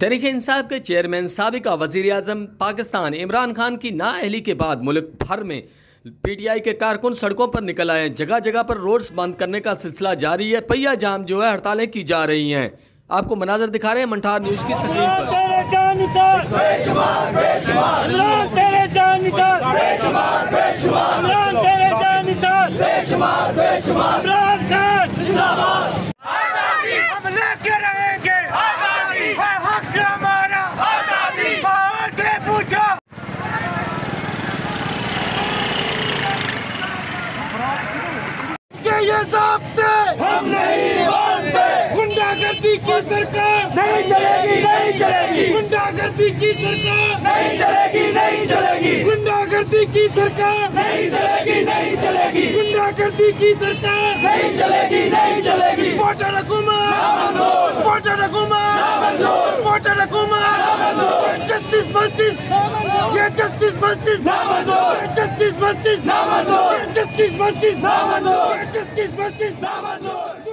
तहरीक-ए-इंसाफ के चेयरमैन साबिका वज़ीर-ए-आज़म पाकिस्तान इमरान खान की नाअहली के बाद मुल्क भर में PTI के कारकुन सड़कों पर निकल आए। जगह जगह पर रोड्स बंद करने का सिलसिला जारी है। पहिया जाम जो है हड़तालें की जा रही हैं। आपको मनाजर दिखा रहे हैं मंठार न्यूज़ की स्क्रीन पर। ये ज़ाब्ते हम नहीं मानते। गुंडागर्दी की सरकार नहीं चलेगी, नहीं चलेगी। गुंडागर्दी की सरकार नहीं चलेगी, नहीं चलेगी। गुंडागर्दी की सरकार नहीं चलेगी, नहीं चलेगी। गुंडागर्दी की सरकार नहीं चलेगी, नहीं चलेगी। वोटर हुकूमत, वोटर हुकूमत, वोटर हुकूमत। जस्टिस मस्टिस, ये जस्टिस मस्टिस, जस्टिस मस्टिस, जस्टिस मस्टिस, जस्टिस मस्टिस।